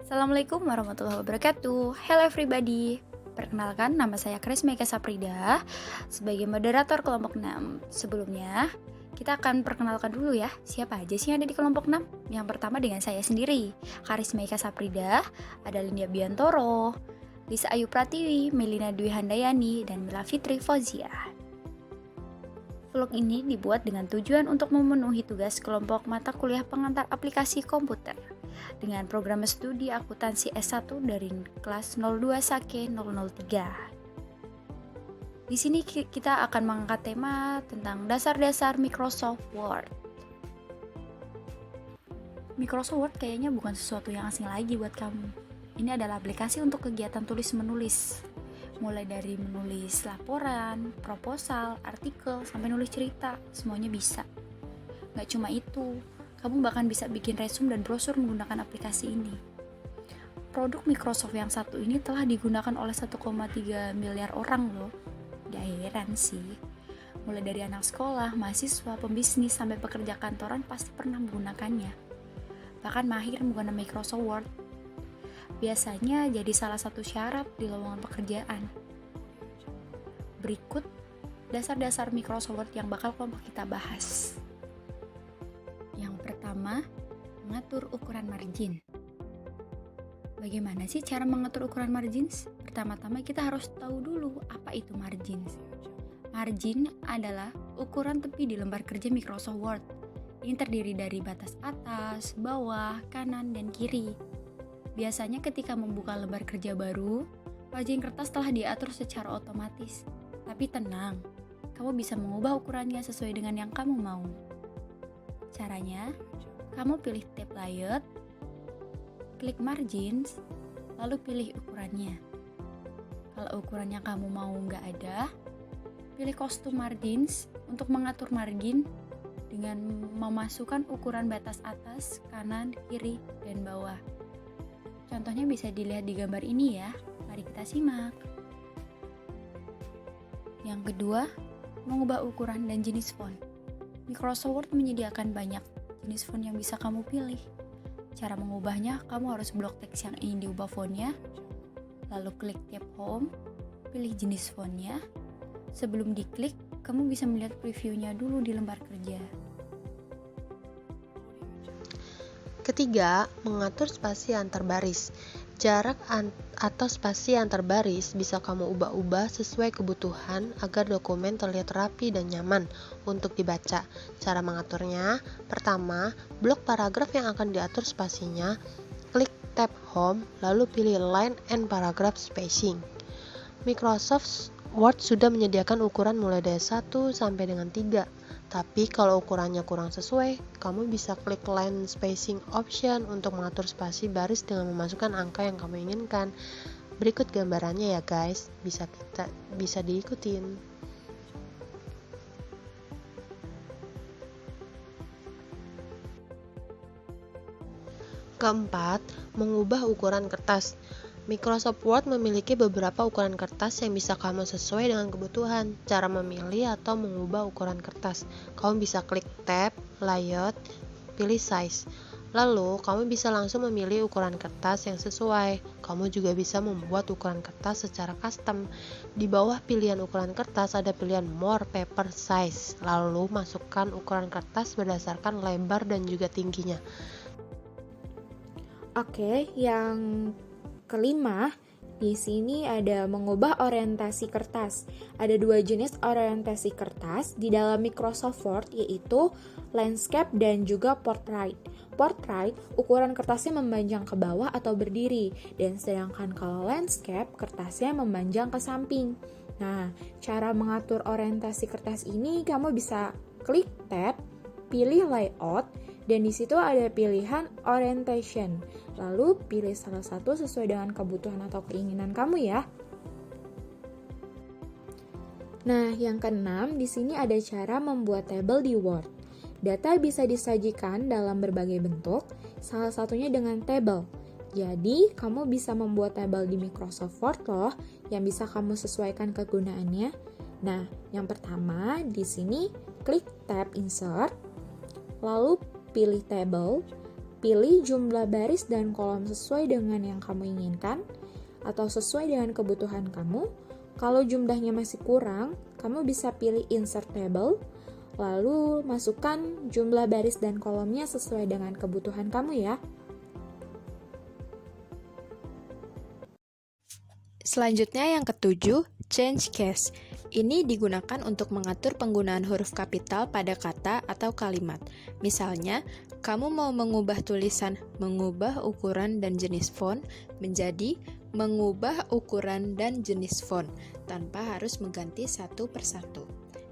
Assalamualaikum warahmatullahi wabarakatuh. Hello everybody. Perkenalkan, nama saya Krisma Eka Saprida sebagai moderator kelompok 6. Sebelumnya, kita akan perkenalkan dulu ya, siapa aja sih yang ada di kelompok 6? Yang pertama dengan saya sendiri, Karisma Eka Saprida, ada Lindia Biantoro, Lisa Ayu Pratiwi, Melina Dwi Handayani, dan Mila Fitri Fauzia. Vlog ini dibuat dengan tujuan untuk memenuhi tugas kelompok mata kuliah pengantar aplikasi komputer dengan program studi akuntansi S1 dari kelas 02 Sake 003. Di sini kita akan mengangkat tema tentang dasar-dasar Microsoft Word. Microsoft Word kayaknya bukan sesuatu yang asing lagi buat kamu. Ini adalah aplikasi untuk kegiatan tulis-menulis. Mulai dari menulis laporan, proposal, artikel, sampai nulis cerita, semuanya bisa. Gak cuma itu, kamu bahkan bisa bikin resume dan brosur menggunakan aplikasi ini. Produk Microsoft yang satu ini telah digunakan oleh 1,3 miliar orang loh. Gak heran sih. Mulai dari anak sekolah, mahasiswa, pembisnis, sampai pekerja kantoran pasti pernah menggunakannya. Bahkan mahir menggunakan Microsoft Word. Biasanya jadi salah satu syarat di lowongan pekerjaan. Berikut dasar-dasar Microsoft Word yang bakal kelompok kita bahas. Yang pertama, mengatur ukuran margin. Bagaimana sih cara mengatur ukuran margins? Pertama-tama kita harus tahu dulu apa itu margins. Margin adalah ukuran tepi di lembar kerja Microsoft Word. Ini terdiri dari batas atas, bawah, kanan, dan kiri. Biasanya ketika membuka lembar kerja baru, margin kertas telah diatur secara otomatis. Tapi tenang, kamu bisa mengubah ukurannya sesuai dengan yang kamu mau. Caranya, kamu pilih tab layout, klik margins, lalu pilih ukurannya. Kalau ukurannya kamu mau nggak ada, pilih custom margins untuk mengatur margin dengan memasukkan ukuran batas atas, kanan, kiri, dan bawah. Contohnya bisa dilihat di gambar ini ya. Mari kita simak. Yang kedua, mengubah ukuran dan jenis font. Microsoft Word menyediakan banyak jenis font yang bisa kamu pilih. Cara mengubahnya, kamu harus blok teks yang ingin diubah fontnya, lalu klik tab Home, pilih jenis fontnya. Sebelum diklik, kamu bisa melihat previewnya dulu di lembar kerja. Ketiga, mengatur spasi antar baris. Jarak atau spasi antar baris bisa kamu ubah-ubah sesuai kebutuhan agar dokumen terlihat rapi dan nyaman untuk dibaca. Cara mengaturnya, pertama, blok paragraf yang akan diatur spasinya, klik tab Home, lalu pilih Line and Paragraph Spacing. Microsoft Word sudah menyediakan ukuran mulai dari 1 sampai dengan 3. Tapi kalau ukurannya kurang sesuai, kamu bisa klik line spacing option untuk mengatur spasi baris dengan memasukkan angka yang kamu inginkan. Berikut gambarannya ya guys, bisa diikutin. Keempat, mengubah ukuran kertas. Microsoft Word memiliki beberapa ukuran kertas yang bisa kamu sesuai dengan kebutuhan. Cara memilih atau mengubah ukuran kertas, kamu bisa klik tab, layout, pilih size. Lalu, kamu bisa langsung memilih ukuran kertas yang sesuai. Kamu juga bisa membuat ukuran kertas secara custom. Di bawah pilihan ukuran kertas ada pilihan more paper size. Lalu, masukkan ukuran kertas berdasarkan lebar dan juga tingginya. Oke, yang kelima, di sini ada mengubah orientasi kertas. Ada dua jenis orientasi kertas di dalam Microsoft Word, yaitu landscape dan juga portrait. Portrait, ukuran kertasnya memanjang ke bawah atau berdiri, dan sedangkan kalau landscape, kertasnya memanjang ke samping. Nah, cara mengatur orientasi kertas ini, kamu bisa klik tab, pilih layout, dan di situ ada pilihan orientation. Lalu pilih salah satu sesuai dengan kebutuhan atau keinginan kamu ya. Nah, yang keenam, di sini ada cara membuat tabel di Word. Data bisa disajikan dalam berbagai bentuk, salah satunya dengan tabel. Jadi, kamu bisa membuat tabel di Microsoft Word loh, yang bisa kamu sesuaikan kegunaannya. Nah, yang pertama, di sini klik tab Insert, lalu pilih Table, pilih jumlah baris dan kolom sesuai dengan yang kamu inginkan atau sesuai dengan kebutuhan kamu. Kalau jumlahnya masih kurang, kamu bisa pilih insert table, lalu masukkan jumlah baris dan kolomnya sesuai dengan kebutuhan kamu ya. Selanjutnya yang ketujuh, change case. Ini digunakan untuk mengatur penggunaan huruf kapital pada kata atau kalimat. Misalnya, kamu mau mengubah tulisan mengubah ukuran dan jenis font menjadi mengubah ukuran dan jenis font tanpa harus mengganti satu persatu.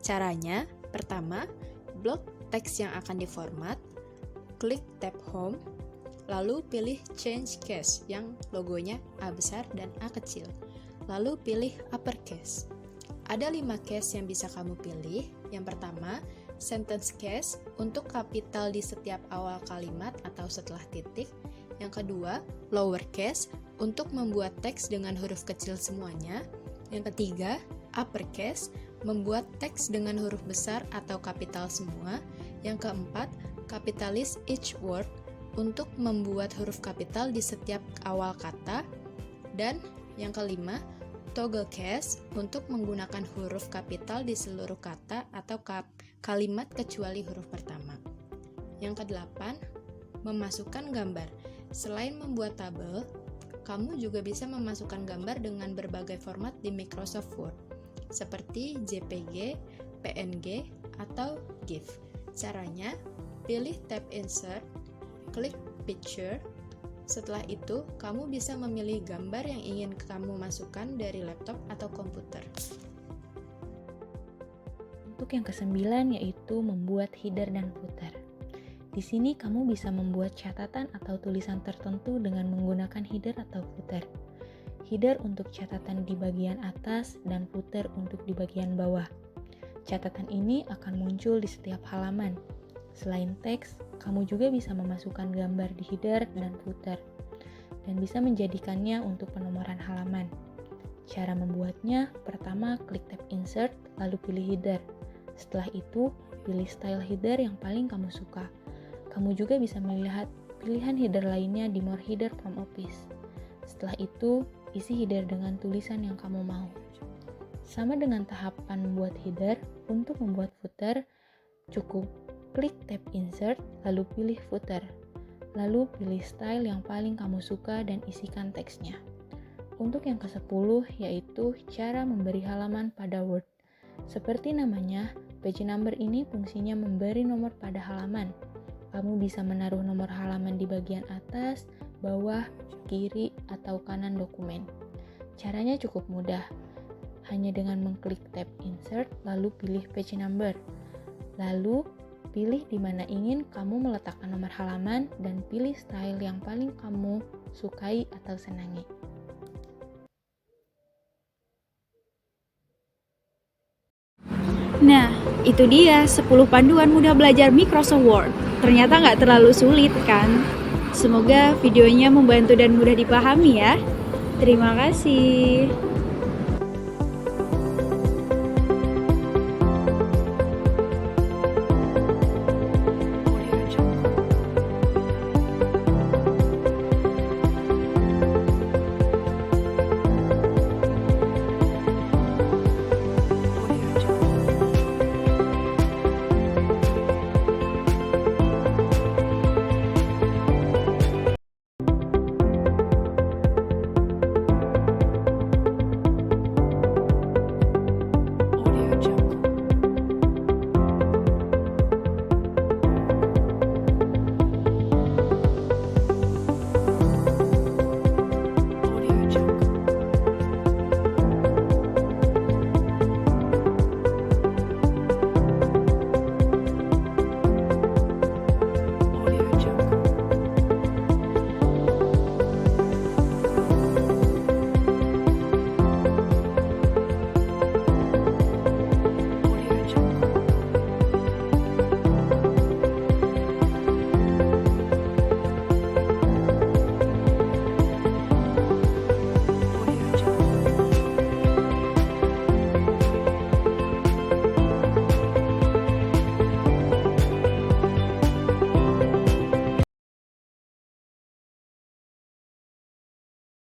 Caranya, pertama, blok teks yang akan diformat, klik tab home, lalu pilih change case yang logonya A besar dan A kecil. Lalu pilih uppercase. Ada 5 case yang bisa kamu pilih. Yang pertama, sentence case untuk kapital di setiap awal kalimat atau setelah titik. Yang kedua, lowercase untuk membuat teks dengan huruf kecil semuanya. Yang ketiga, uppercase membuat teks dengan huruf besar atau kapital semua. Yang keempat, capitalize each word untuk membuat huruf kapital di setiap awal kata. Dan yang kelima, toggle case untuk menggunakan huruf kapital di seluruh kata atau kalimat kecuali huruf pertama. Yang kedelapan, memasukkan gambar. Selain membuat tabel, kamu juga bisa memasukkan gambar dengan berbagai format di Microsoft Word, seperti JPG, PNG, atau GIF. Caranya, pilih tab Insert, klik Picture. Setelah itu, kamu bisa memilih gambar yang ingin kamu masukkan dari laptop atau komputer. Untuk yang kesembilan yaitu membuat header dan footer. Di sini kamu bisa membuat catatan atau tulisan tertentu dengan menggunakan header atau footer. Header untuk catatan di bagian atas dan footer untuk di bagian bawah. Catatan ini akan muncul di setiap halaman. Selain teks, kamu juga bisa memasukkan gambar di header dan footer, dan bisa menjadikannya untuk penomoran halaman. Cara membuatnya, pertama klik tab Insert, lalu pilih header. Setelah itu, pilih style header yang paling kamu suka. Kamu juga bisa melihat pilihan header lainnya di More Header from Office. Setelah itu, isi header dengan tulisan yang kamu mau. Sama dengan tahapan membuat header, untuk membuat footer, cukup klik tab Insert, lalu pilih Footer. Lalu pilih style yang paling kamu suka dan isikan teksnya. Untuk yang ke-10 yaitu cara memberi halaman pada Word. Seperti namanya, page number ini fungsinya memberi nomor pada halaman. Kamu bisa menaruh nomor halaman di bagian atas, bawah, kiri, atau kanan dokumen. Caranya cukup mudah. Hanya dengan mengklik tab Insert, lalu pilih page number. Lalu, pilih di mana ingin kamu meletakkan nomor halaman dan pilih style yang paling kamu sukai atau senangi. Nah, itu dia 10 panduan mudah belajar Microsoft Word. Ternyata nggak terlalu sulit kan? Semoga videonya membantu dan mudah dipahami ya. Terima kasih.